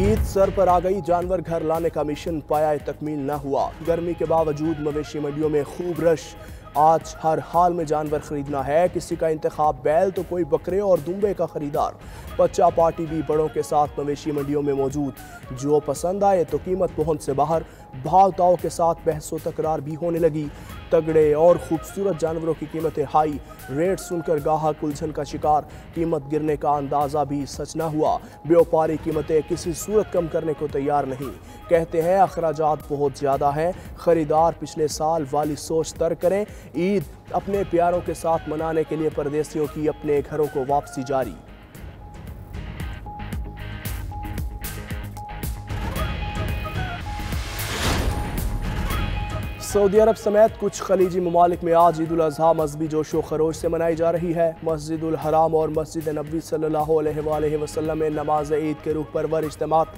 Eid sir पर आ गई, जानवर घर लाने का मिशन पाया तकमील न हुआ। गर्मी के बावजूद मवेशी मंडियों में खूब रश। आज हर हाल में जानवर खरीदना है, किसी का इंतखाब बैल तो कोई बकरे और दुम्बे का खरीदार। बच्चा पार्टी भी बड़ों के साथ मवेशी मंडियों में मौजूद। जो पसंद आए तो कीमत पहुंच से बाहर। भाव ताव के साथ बहस व तकरार भी होने लगी। तगड़े और खूबसूरत जानवरों की कीमतें हाई। रेट सुनकर गाहक उलझन का शिकार। कीमत गिरने का अंदाजा भी सच न हुआ। व्यापारी कीमतें किसी सूरत कम करने को तैयार नहीं। कहते हैं अखराजात बहुत ज़्यादा हैं। खरीदार पिछले साल वाली सोच तर्क करें। ईद अपने प्यारों के साथ मनाने के लिए परदेसियों की अपने घरों को वापसी जारी। सऊदी अरब समेत कुछ खलीजी ममालिक में आज ईद उल अज़हा मजहबी जोशो खरोश से मनाई जा रही है। मस्जिदुल हराम और मस्जिद नबी सल्लल्लाहु अलैहि वसल्लम में नमाज ईद के रूह परवर इज्तिमात।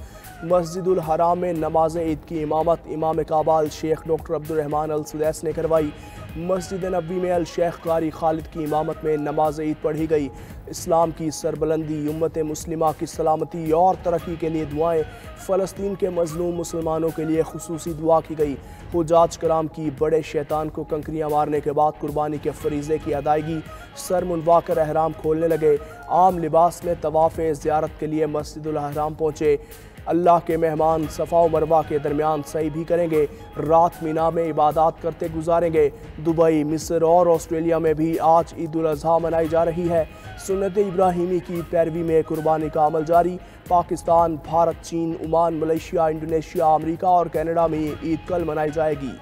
मस्जिदुल हराम में नमाज ईद की इमामत इमाम काबाल शेख डॉक्टर अब्दुर्रहमान अल सुदैस ने करवाई। मस्जिद नबी में अल शेख कारी खालिद की इमामत में नमाज ईद पढ़ी गई। इस्लाम की सरबलंदी, उम्मत मुस्लिमा की सलामती और तरक्की के लिए दुआएं। फ़लस्तीन के मजलूम मुसलमानों के लिए खुसूसी दुआ की गई। हुजाज कराम की बड़े शैतान को कंकरियां मारने के बाद कुर्बानी के फरीज़े की अदायगी। सर मुंडवा कर अहराम खोलने लगे। आम लिबास में तवाफ़ ज़ियारत के लिए मस्जिदुल हराम पहुँचे। अल्लाह के मेहमान सफ़ा व मरवा के दरमियान सही भी करेंगे। रात मीना में इबादत करते गुजारेंगे। दुबई, मिस्र और ऑस्ट्रेलिया में भी आज ईद उल अज़हा मनाई जा रही है। सुन्नत इब्राहिमी की पैरवी में कुर्बानी का अमल जारी। पाकिस्तान, भारत, चीन, ओमान, मलेशिया, इंडोनेशिया, अमेरिका और कनाडा में ईद कल मनाई जाएगी।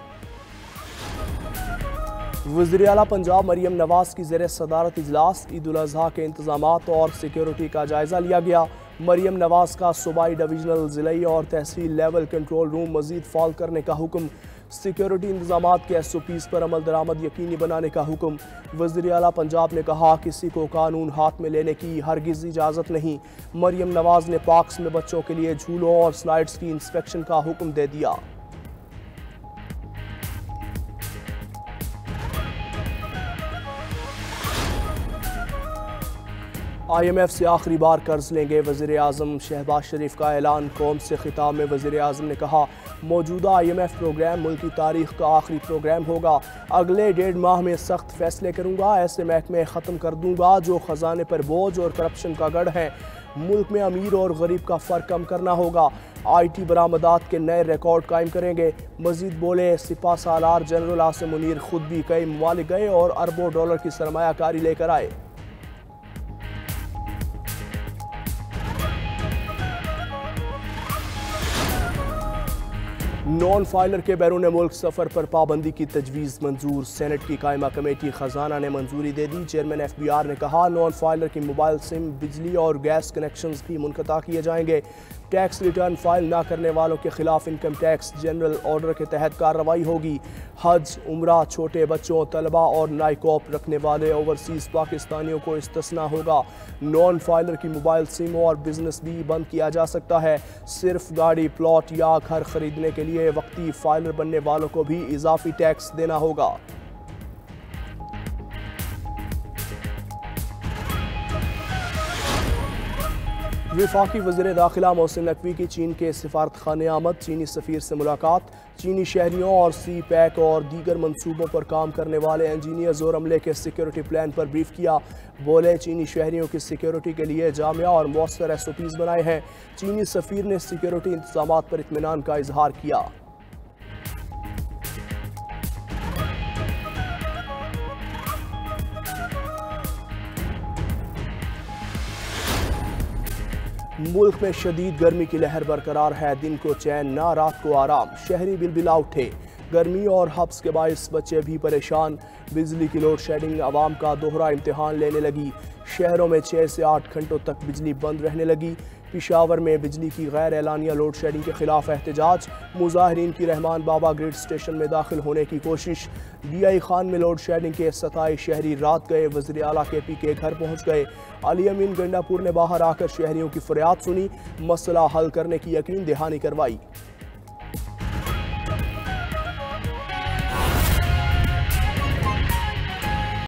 वज़ीर आला पंजाब मरियम नवाज की ज़ेर सदारत इजलास ईद उल अज़हा के इंतजामात और सिक्योरिटी का जायज़ा लिया गया। मरियम नवाज का सूबाई डिवीजनल, ज़िलाई और तहसील लेवल कंट्रोल रूम मज़ीद फ़ाल करने का हुक्म। सिक्योरिटी इंतजामात के SOPs पर अमल दरामद यकीनी बनाने का हुक्म। वज़ीर आला पंजाब ने कहा, किसी को कानून हाथ में लेने की हरगिज़ इजाज़त नहीं। मरियम नवाज ने पार्क्स में बच्चों के लिए झूलों और स्लाइड्स की इंस्पेक्शन का हुक्म दे दिया। IMF से आखिरी बार कर्ज लेंगे वज़ीर आज़म शहबाज शरीफ का ऐलान। कौम से खिताब में वज़ीर आज़म ने कहा, मौजूदा IMF प्रोग्राम मुल्क की तारीख का आखिरी प्रोग्राम होगा। अगले 1.5 माह में सख्त फैसले करूँगा। ऐसे महकमे ख़त्म कर दूँगा जो ख़जाने पर बोझ और करप्शन का गढ़ है। मुल्क में अमीर और गरीब का फ़र्क कम करना होगा। IT बरामदात के नए रिकॉर्ड कायम करेंगे। मजीद बोले, सिपा सालार जनरल आसिम मुनीर खुद भी कई ममालिक गए और अरबों डॉलर की सरमायाकारी लेकर आए। नॉन फाइलर के बैरून मुल्क सफ़र पर पाबंदी की तजवीज़ मंजूर। सेनेट की कायमा कमेटी खजाना ने मंजूरी दे दी। चेयरमैन FBR ने कहा, नॉन फाइलर की मोबाइल सिम, बिजली और गैस कनेक्शंस भी मुनक़ता किए जाएंगे। टैक्स रिटर्न फाइल ना करने वालों के खिलाफ इनकम टैक्स जनरल ऑर्डर के तहत कार्रवाई होगी। हज, उम्रा, छोटे बच्चों, तलबा और नाइकॉप रखने वाले ओवरसीज़ पाकिस्तानियों को इस्तिस्ना होगा। नॉन फाइलर की मोबाइल सिम और बिजनेस भी बंद किया जा सकता है। सिर्फ गाड़ी, प्लॉट या घर खरीदने के लिए वक्ती फाइलर बनने वालों को भी इजाफी टैक्स देना होगा। वफाकी वज़ीर दाखिला मोहसिन नकवी की चीन के सिफारत खाने आमद। चीनी सफ़ीर से मुलाकात। चीनी शहरियों और CPEC और दीगर मनसूबों पर काम करने वाले इंजीनियर्स और अमले के सिक्योरिटी प्लान पर ब्रीफ किया। बोले, चीनी शहरियों की सिक्योरिटी के लिए जामिया और मौसर SOPs बनाए हैं। चीनी सफ़ीर ने सिक्योरिटी इंतजामात पर इत्मीनान का इजहार किया। मुल्क में शदीद गर्मी की लहर बरकरार है। दिन को चैन ना, रात को आराम। शहरी बिलबिला उठे। गर्मी और हब्स के बायस बच्चे भी परेशान। बिजली की लोड शेडिंग आवाम का दोहरा इम्तिहान लेने लगी। शहरों में 6 से 8 घंटों तक बिजली बंद रहने लगी। पिशावर में बिजली की गैर एलानिया लोड शेडिंग के खिलाफ एहतजाज। मुजाहिरीन की रहमान बाबा ग्रिड स्टेशन में दाखिल होने की कोशिश। BI खान में लोड शेडिंग के 27 शहरी रात गए। वज़ीर आला KP के घर पहुँच गए। अली अमीन गंडापुर ने बाहर आकर शहरियों की फरियाद सुनी। मसला हल करने की यकीन दहानी करवाई।